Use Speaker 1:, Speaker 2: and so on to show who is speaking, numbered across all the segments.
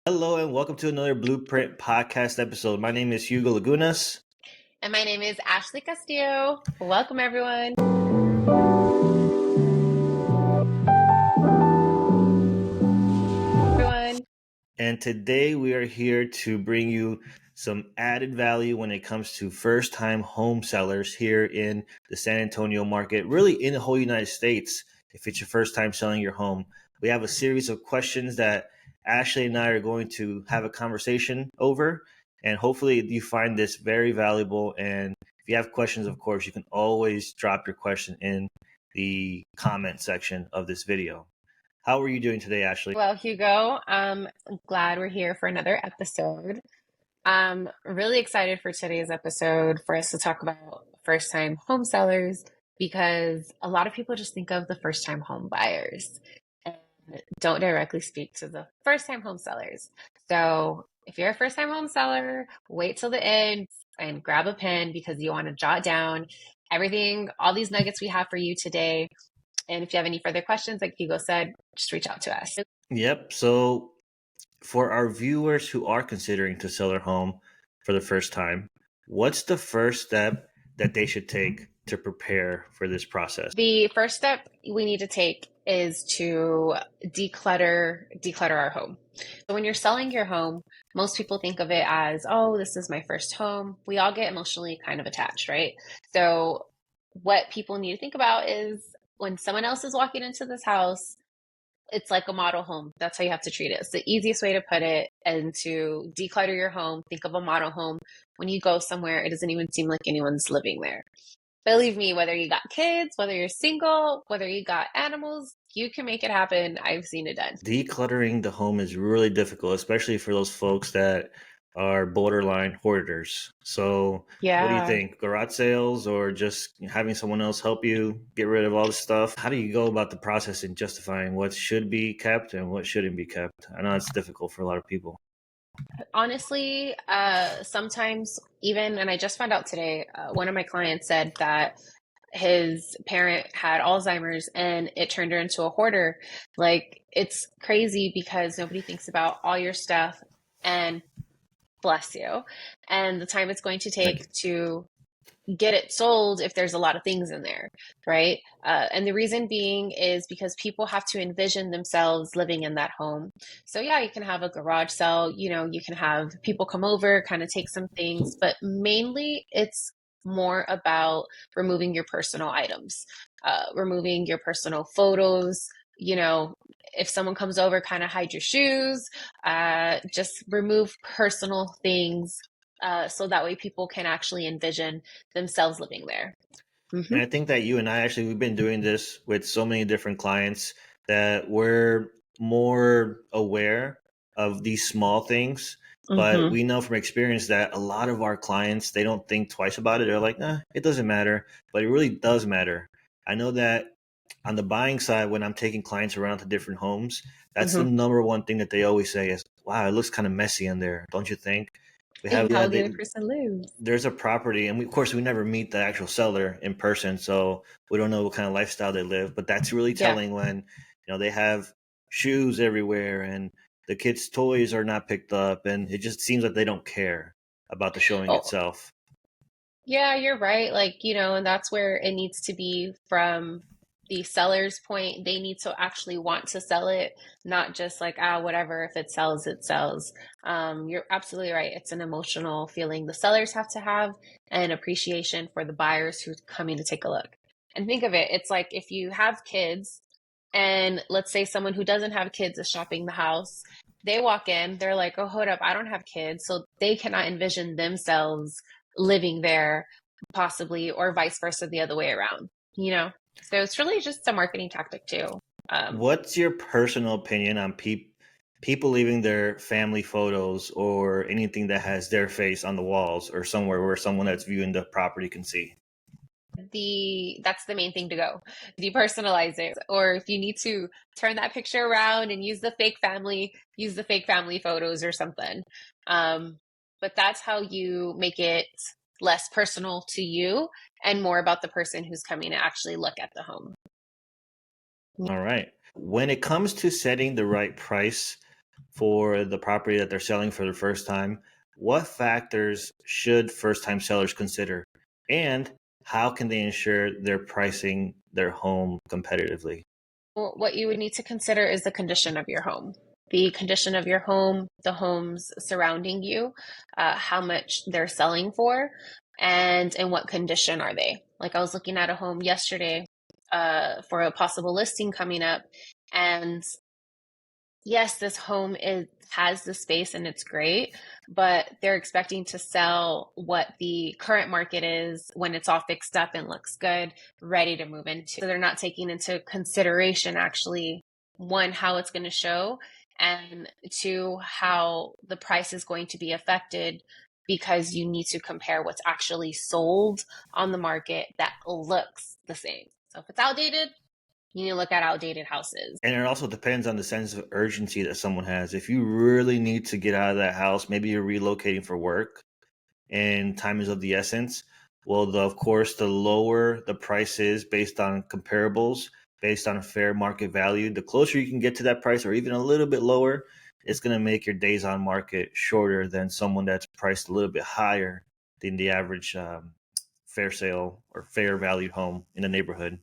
Speaker 1: Hello and welcome to another Blueprint podcast episode. My name is Hugo Lagunas.
Speaker 2: And my name is Ashley Castillo. Welcome, everyone.
Speaker 1: And today we are here to bring you some added value when it comes to first-time home sellers here in the San Antonio market, really in the whole United States. If it's your first time selling your home, we have a series of questions that Ashley and I are going to have a conversation over. And hopefully you find this very valuable. And if you have questions, of course, you can always drop your question in the comment section of this video. How are you doing today, Ashley?
Speaker 2: Well, Hugo, I'm glad we're here for another episode. I'm really excited for today's episode for us to talk about first-time home sellers because a lot of people just think of the first-time home buyers and don't directly speak to the first-time home sellers. So if you're a first-time home seller, wait till the end and grab a pen because you want to jot down everything, all these nuggets we have for you today. And if you have any further questions, like Hugo said, just reach out to us.
Speaker 1: Yep. So for our viewers who are considering to sell their home for the first time, what's the first step that they should take to prepare for this process?
Speaker 2: The first step we need to take is to declutter our home. So when you're selling your home, most people think of it as, oh, this is my first home. We all get emotionally kind of attached, right? So what people need to think about is when someone else is walking into this house, it's like a model home. That's how you have to treat it. It's the easiest way to put it. And to declutter your home, think of a model home. When you go somewhere, it doesn't even seem like anyone's living there. Believe me, whether you got kids, whether you're single, whether you got animals, you can make it happen. I've seen it done.
Speaker 1: Decluttering the home is really difficult, especially for those folks that are borderline hoarders. So what do you think? Garage sales or just having someone else help you get rid of all the stuff? How do you go about the process in justifying what should be kept and what shouldn't be kept? I know it's difficult for a lot of people.
Speaker 2: Honestly, sometimes even, and I just found out today, one of my clients said that his parent had Alzheimer's and it turned her into a hoarder. Like, it's crazy because nobody thinks about all your stuff and bless you, and the time it's going to take to get it sold if there's a lot of things in there, right? And the reason being is because people have to envision themselves living in that home. So yeah, you can have a garage sale, you can have people come over, kind of take some things, but mainly it's more about removing your personal items, removing your personal photos. If someone comes over, kind of hide your shoes, just remove personal things so that way people can actually envision themselves living there.
Speaker 1: Mm-hmm. And I think that you and I we've been doing this with so many different clients that we're more aware of these small things. But we know from experience that a lot of our clients, they don't think twice about it. They're like, it doesn't matter. But it really does matter. I know that on the buying side, when I'm taking clients around to different homes, that's the number one thing that they always say is, wow, it looks kind of messy in there, don't you think?
Speaker 2: We have how the other person lives.
Speaker 1: There's a property, and of course, we never meet the actual seller in person, so we don't know what kind of lifestyle they live. But that's really telling when they have shoes everywhere, and the kids' toys are not picked up, and it just seems like they don't care about the showing itself.
Speaker 2: Yeah, you're right. And that's where it needs to be from the seller's point. They need to actually want to sell it, not just like, whatever, if it sells, it sells. You're absolutely right. It's an emotional feeling the sellers have to have and appreciation for the buyers who's coming to take a look. And think of it, it's like if you have kids and let's say someone who doesn't have kids is shopping the house, they walk in, they're like, oh, hold up, I don't have kids. So they cannot envision themselves living there possibly, or vice versa, the other way around, So it's really just a marketing tactic too.
Speaker 1: What's your personal opinion on people leaving their family photos or anything that has their face on the walls or somewhere where someone that's viewing the property can see?
Speaker 2: That's the main thing to go. Depersonalize it. Or if you need to turn that picture around and use the fake family photos or something. But that's how you make it less personal to you and more about the person who's coming to actually look at the home.
Speaker 1: All right. When it comes to setting the right price for the property that they're selling for the first time, what factors should first time sellers consider? And how can they ensure they're pricing their home competitively?
Speaker 2: What you would need to consider is the condition of your home. The condition of your home, the homes surrounding you, how much they're selling for, and in what condition are they. Like I was looking at a home yesterday for a possible listing coming up, and yes, this home is has the space and it's great, but they're expecting to sell what the current market is when it's all fixed up and looks good, ready to move into. So they're not taking into consideration actually one, how it's going to show, and two, how the price is going to be affected because you need to compare what's actually sold on the market that looks the same. So if it's outdated, you need to look at outdated houses.
Speaker 1: And it also depends on the sense of urgency that someone has. If you really need to get out of that house, maybe you're relocating for work and time is of the essence. Well, of course, the lower the price is based on comparables, based on a fair market value, the closer you can get to that price or even a little bit lower, it's going to make your days on market shorter than someone that's priced a little bit higher than the average fair sale or fair valued home in the neighborhood.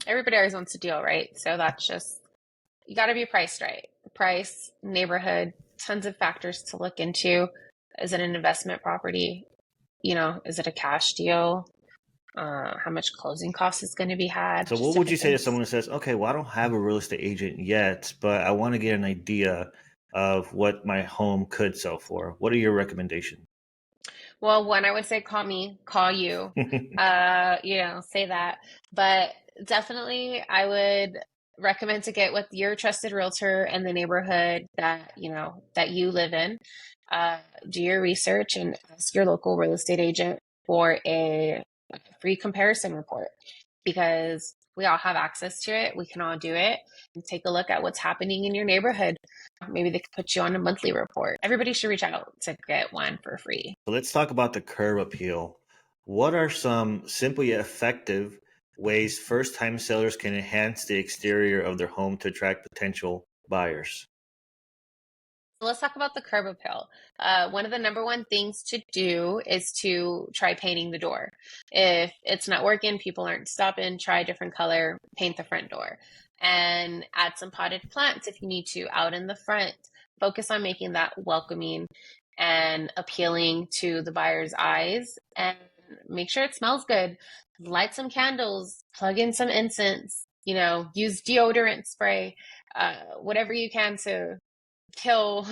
Speaker 2: Everybody always wants a deal, right? So that's just, you got to be priced right. Price, neighborhood, tons of factors to look into. Is it an investment property? Is it a cash deal? How much closing cost is going to be had?
Speaker 1: So,
Speaker 2: Just
Speaker 1: what would you
Speaker 2: different
Speaker 1: say to
Speaker 2: things.
Speaker 1: someone who says, okay, well, I don't have a real estate agent yet, but I want to get an idea of what my home could sell for? What are your recommendations?
Speaker 2: Well, one, I would say call me, call you, say that. But definitely, I would recommend to get with your trusted realtor in the neighborhood that you live in. Uh, do your research and ask your local real estate agent for a free comparison report because we all have access to it. We can all do it and take a look at what's happening in your neighborhood. Maybe they could put you on a monthly report. Everybody should reach out to get one for free.
Speaker 1: So let's talk about the curb appeal. What are some simple yet effective ways first time sellers can enhance the exterior of their home to attract potential buyers?
Speaker 2: So let's talk about the curb appeal. One of the number one things to do is to try painting the door. If it's not working, people aren't stopping, try a different color, paint the front door. And add some potted plants if you need to out in the front. Focus on making that welcoming and appealing to the buyer's eyes. And make sure it smells good. Light some candles, plug in some incense, use deodorant spray, whatever you can to kill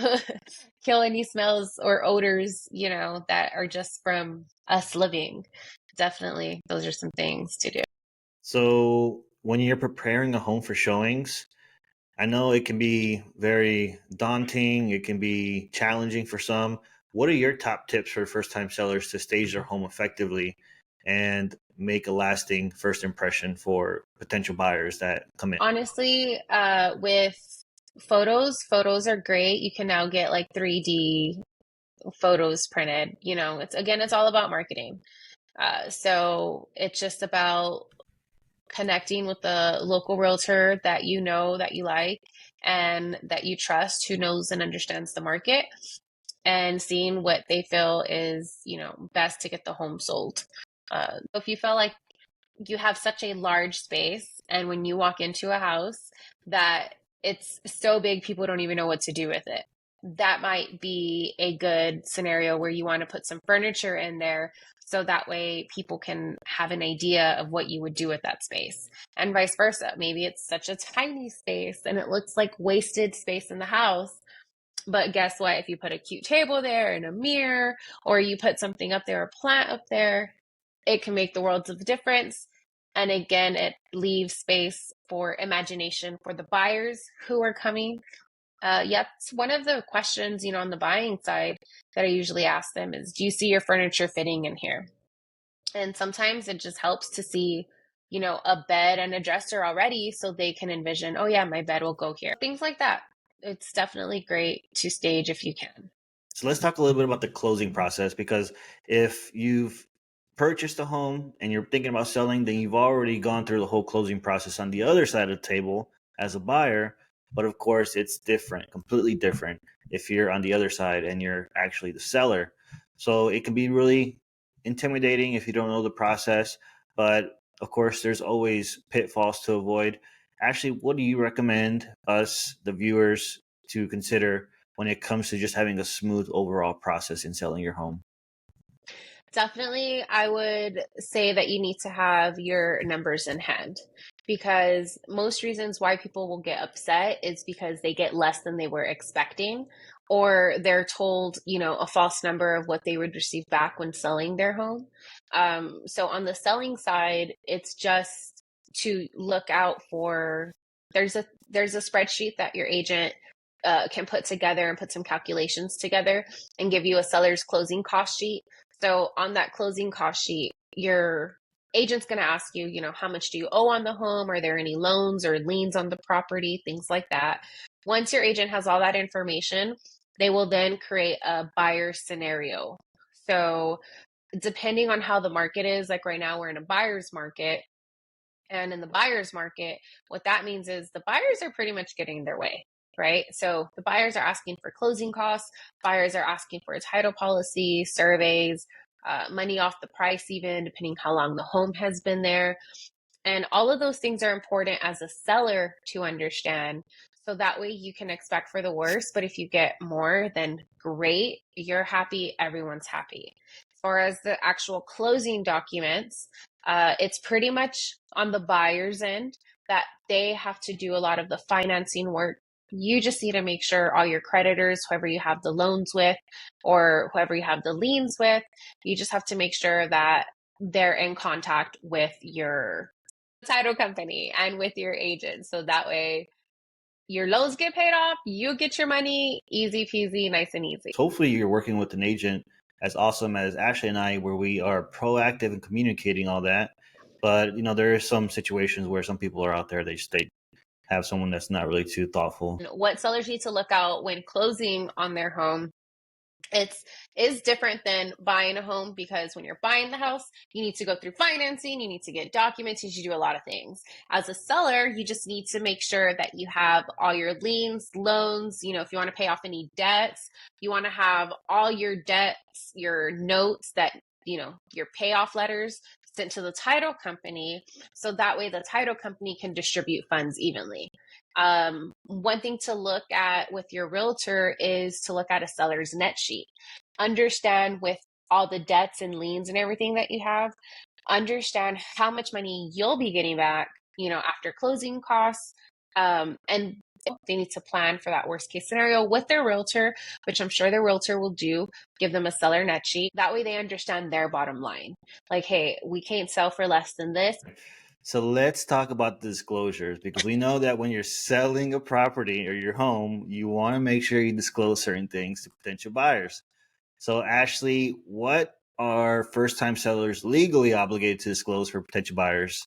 Speaker 2: kill any smells or odors that are just from us living. Definitely those are some things to do.
Speaker 1: So, when you're preparing a home for showings, I know it can be very daunting, it can be challenging for some. What are your top tips for first time sellers to stage their home effectively and make a lasting first impression for potential buyers that come in?
Speaker 2: Honestly, with photos are great. You can now get like 3D photos printed. It's all about marketing. So it's just about connecting with the local realtor that that you like, and that you trust, who knows and understands the market, and seeing what they feel is, best to get the home sold. If you feel like you have such a large space, and when you walk into a house that it's so big, people don't even know what to do with it, that might be a good scenario where you want to put some furniture in there so that way people can have an idea of what you would do with that space, and vice versa. Maybe it's such a tiny space and it looks like wasted space in the house, but guess what? If you put a cute table there and a mirror, or you put something up there, a plant up there, it can make the world of difference. And again, it leaves space for imagination for the buyers who are coming. Yeah, it's one of the questions, on the buying side that I usually ask them is, do you see your furniture fitting in here? And sometimes it just helps to see, a bed and a dresser already so they can envision, oh yeah, my bed will go here. Things like that. It's definitely great to stage if you can.
Speaker 1: So let's talk a little bit about the closing process because if you've purchased a home and you're thinking about selling, then you've already gone through the whole closing process on the other side of the table as a buyer. But of course, it's different, completely different if you're on the other side and you're actually the seller. So it can be really intimidating if you don't know the process. But of course, there's always pitfalls to avoid. Actually, what do you recommend us, the viewers, to consider when it comes to just having a smooth overall process in selling your home?
Speaker 2: Definitely, I would say that you need to have your numbers in hand because most reasons why people will get upset is because they get less than they were expecting, or they're told, a false number of what they would receive back when selling their home. So on the selling side, it's just to look out for there's a spreadsheet that your agent can put together and put some calculations together and give you a seller's closing cost sheet. So on that closing cost sheet, your agent's going to ask you, how much do you owe on the home? Are there any loans or liens on the property? Things like that. Once your agent has all that information, they will then create a buyer scenario. So depending on how the market is, like right now we're in a buyer's market. And in the buyer's market, what that means is the buyers are pretty much getting their way, right? So the buyers are asking for closing costs, buyers are asking for a title policy, surveys, money off the price, even depending how long the home has been there. And all of those things are important as a seller to understand. So that way you can expect for the worst. But if you get more, then great. You're happy. Everyone's happy. As far as the actual closing documents, it's pretty much on the buyer's end that they have to do a lot of the financing work. You just need to make sure all your creditors, whoever you have the loans with or whoever you have the liens with, you just have to make sure that they're in contact with your title company and with your agent. So that way your loans get paid off, you get your money, easy peasy, nice and easy.
Speaker 1: So hopefully you're working with an agent as awesome as Ashley and I, where we are proactive in communicating all that. But there are some situations where some people are out there, they have someone that's not really too thoughtful.
Speaker 2: What sellers need to look out when closing on their home, it's is different than buying a home because when you're buying the house, you need to go through financing, you need to get documents, you need to do a lot of things. As a seller, you just need to make sure that you have all your liens, loans, if you want to pay off any debts, you want to have all your debts, your notes that, your payoff letters sent to the title company. So that way the title company can distribute funds evenly. One thing to look at with your realtor is to look at a seller's net sheet. Understand with all the debts and liens and everything that you have, understand how much money you'll be getting back, after closing costs. And they need to plan for that worst case scenario with their realtor, which I'm sure their realtor will do, give them a seller net sheet. That way they understand their bottom line. Like, hey, we can't sell for less than this.
Speaker 1: So let's talk about disclosures, because we know that when you're selling a property or your home, you want to make sure you disclose certain things to potential buyers. So Ashley, what are first-time sellers legally obligated to disclose for potential buyers,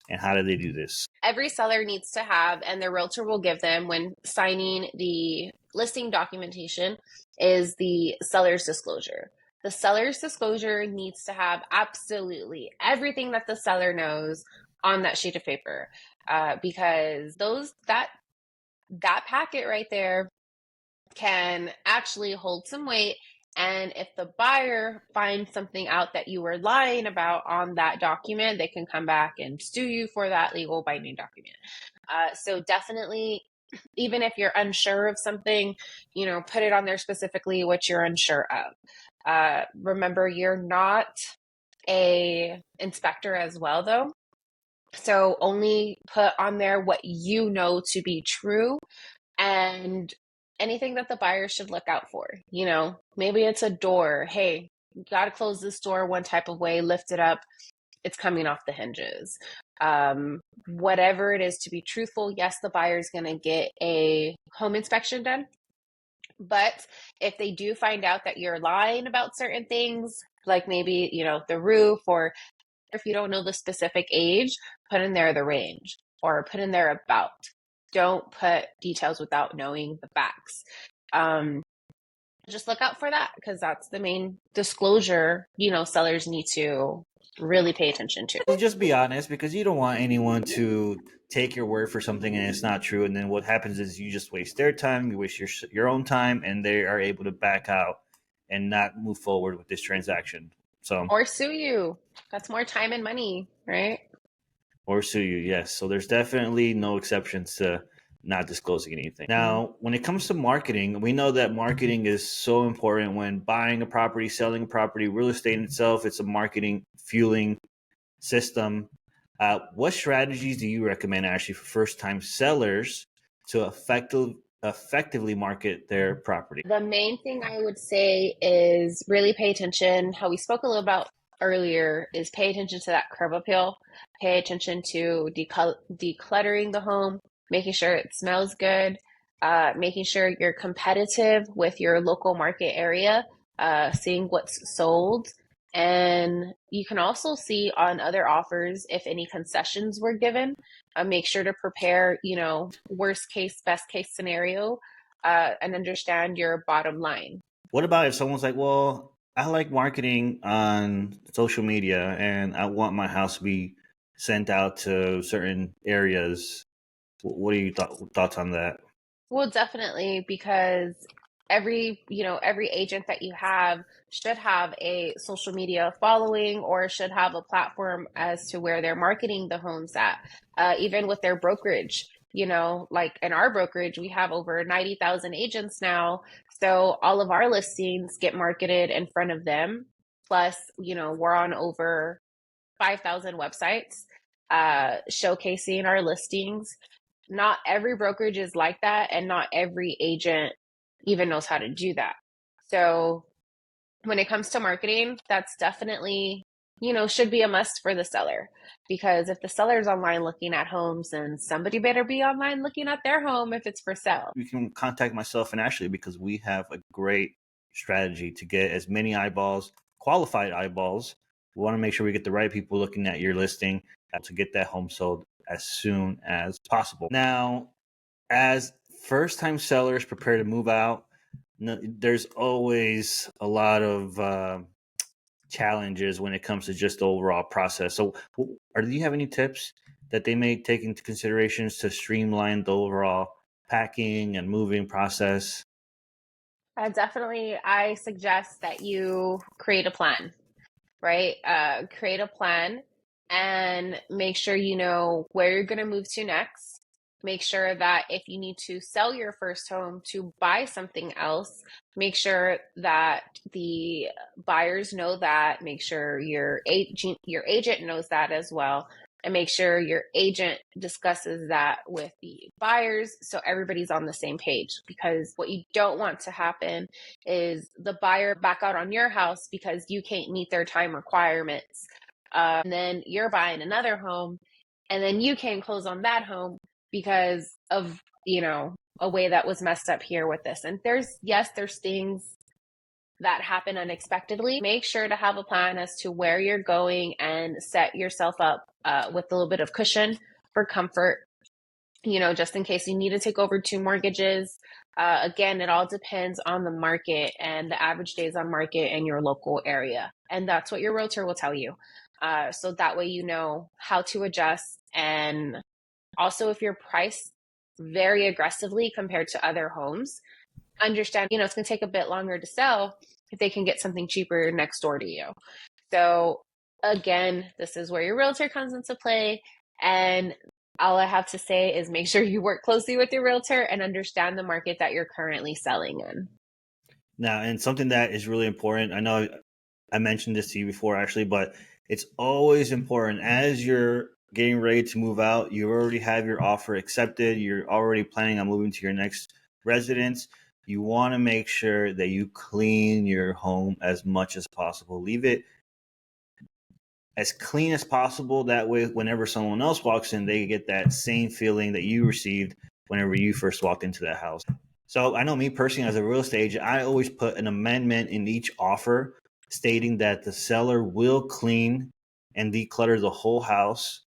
Speaker 1: and how do they do this?
Speaker 2: Every seller needs to have, and their realtor will give them when signing the listing documentation, is the seller's disclosure. The seller's disclosure needs to have absolutely everything that the seller knows on that sheet of paper, because that packet right there can actually hold some weight. And if the buyer finds something out that you were lying about on that document, they can come back and sue you for that legal binding document. So definitely, even if you're unsure of something, put it on there specifically what you're unsure of. Remember, you're not a inspector as well, though. So only put on there what you know to be true and anything that the buyer should look out for. Maybe it's a door. Hey, you got to close this door one type of way, lift it up. It's coming off the hinges. Whatever it is to be truthful, yes, the buyer is going to get a home inspection done. But if they do find out that you're lying about certain things, like maybe, the roof, or if you don't know the specific age, put in there the range or put in there about. Don't put details without knowing the facts. Just look out for that because that's the main disclosure, sellers need to really pay attention to.
Speaker 1: So just be honest, because you don't want anyone to take your word for something and it's not true. And then what happens is you just waste their time, you waste your own time, and they are able to back out and not move forward with this transaction. So
Speaker 2: Or sue you. That's more time and money, right?
Speaker 1: or sue you, yes. So there's definitely no exceptions to not disclosing anything. Now, when it comes to marketing, we know that marketing is so important when buying a property, selling a property, real estate in itself. It's a marketing fueling system. What strategies do you recommend actually for first time sellers to effectively market their property?
Speaker 2: The main thing I would say is really pay attention. How we spoke a little about earlier is pay attention to that curb appeal. Pay attention to decluttering the home, making sure it smells good, making sure you're competitive with your local market area, seeing what's sold. And you can also see on other offers if any concessions were given. Make sure to prepare, worst case, best case scenario, and understand your bottom line.
Speaker 1: What about if someone's like, well, I like marketing on social media and I want my house to be sent out to certain areas? What are your thoughts on that?
Speaker 2: Well, definitely, because every agent that you have should have a social media following or should have a platform as to where they're marketing the homes at. Even with their brokerage, like in our brokerage, we have over 90,000 agents now. So all of our listings get marketed in front of them. Plus, we're on over 5,000 websites, showcasing our listings. Not every brokerage is like that, and not every agent even knows how to do that. So when it comes to marketing, that's definitely, should be a must for the seller. Because if the seller's online looking at homes, then somebody better be online looking at their home if it's for sale.
Speaker 1: You can contact myself and Ashley because we have a great strategy to get as many eyeballs, qualified eyeballs. We want to make sure we get the right people looking at your listing to get that home sold as soon as possible. Now, as first time sellers prepare to move out, there's always a lot of challenges when it comes to just the overall process. So, do you have any tips that they may take into considerations to streamline the overall packing and moving process?
Speaker 2: Definitely, I suggest that you create a plan, right? Create a plan and make sure you know where you're going to move to next. Make sure that if you need to sell your first home to buy something else, make sure that the buyers know that. Make sure your agent knows that as well. And make sure your agent discusses that with the buyers so everybody's on the same page. Because what you don't want to happen is the buyer back out on your house because you can't meet their time requirements. And then you're buying another home and then you can't close on that home because of, a way that was messed up here with this. And there's things that happen unexpectedly. Make sure to have a plan as to where you're going and set yourself up with a little bit of cushion for comfort, just in case you need to take over 2 mortgages. Again, it all depends on the market and the average days on market in your local area. And that's what your realtor will tell you. So that way you know how to adjust. And also, if you're priced very aggressively compared to other homes, understand, it's going to take a bit longer to sell if they can get something cheaper next door to you. So again, this is where your realtor comes into play. And all I have to say is make sure you work closely with your realtor and understand the market that you're currently selling in.
Speaker 1: Now, and something that is really important, I know I mentioned this to you before actually, but it's always important as you're getting ready to move out, you already have your offer accepted, you're already planning on moving to your next residence. You want to make sure that you clean your home as much as possible. Leave it as clean as possible. That way, whenever someone else walks in, they get that same feeling that you received whenever you first walked into that house. So I know me personally as a real estate agent, I always put an amendment in each offer stating that the seller will clean and declutter the whole house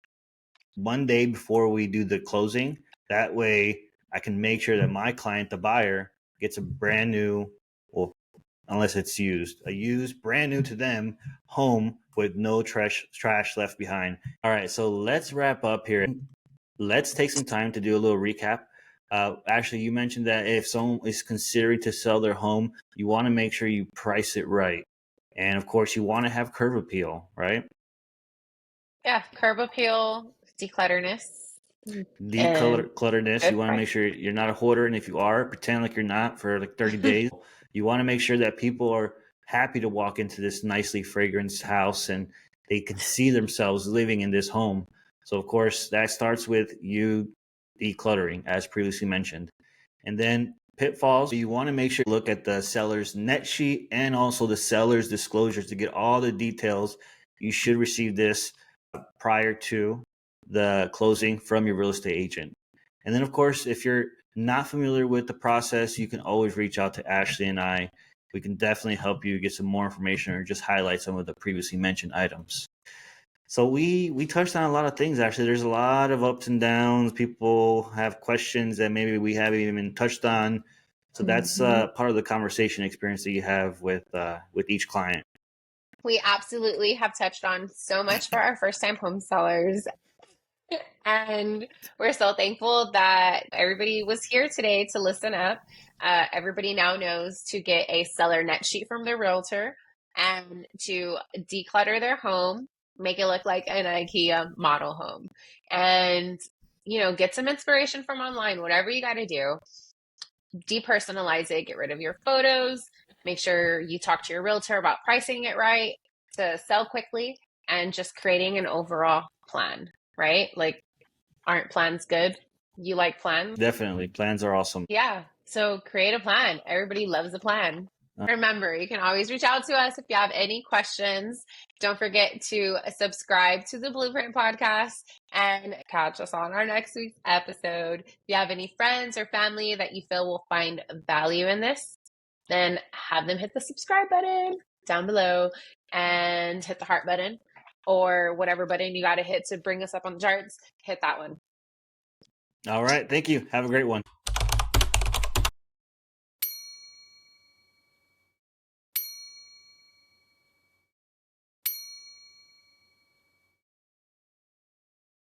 Speaker 1: one day before we do the closing. That way I can make sure that my client, the buyer, gets a brand new, well, unless it's used, a used, brand new to them home with no trash left behind. All right, so let's wrap up here. Let's take some time to do a little recap. Actually, you mentioned that if someone is considering to sell their home, you want to make sure you price it right. And of course, you want to have curb appeal, right?
Speaker 2: Yeah, curb appeal, declutterness, and
Speaker 1: Declutterness. You
Speaker 2: good
Speaker 1: want to make
Speaker 2: price.
Speaker 1: sure you're not a hoarder. And if you are, pretend like you're not for like 30 days. You want to make sure that people are happy to walk into this nicely fragranced house and they can see themselves living in this home. So, of course, that starts with you decluttering, as previously mentioned. And then pitfalls, you want to make sure you look at the seller's net sheet and also the seller's disclosures to get all the details. You should receive this prior to the closing from your real estate agent. And then, of course, if you're not familiar with the process, you can always reach out to Ashley and I. We can definitely help you get some more information or just highlight some of the previously mentioned items. So we touched on a lot of things. Actually, there's a lot of ups and downs. People have questions that maybe we haven't even touched on. So that's part of the conversation experience that you have with each client.
Speaker 2: We absolutely have touched on so much for our first time home sellers. And we're so thankful that everybody was here today to listen up. Everybody now knows to get a seller net sheet from their realtor and to declutter their home, make it look like an IKEA model home, and get some inspiration from online. Whatever you got to do, depersonalize it, get rid of your photos, make sure you talk to your realtor about pricing it right to sell quickly, and just creating an overall plan, right? Like, aren't plans good? You like plans?
Speaker 1: Definitely. Plans are awesome.
Speaker 2: Yeah. So create a plan. Everybody loves a plan. Remember, you can always reach out to us if you have any questions. Don't forget to subscribe to the Blueprint Podcast and catch us on our next week's episode. If you have any friends or family that you feel will find value in this, then have them hit the subscribe button down below and hit the heart button or whatever button you got to hit to bring us up on the charts. Hit that one.
Speaker 1: All right. Thank you. Have a great one.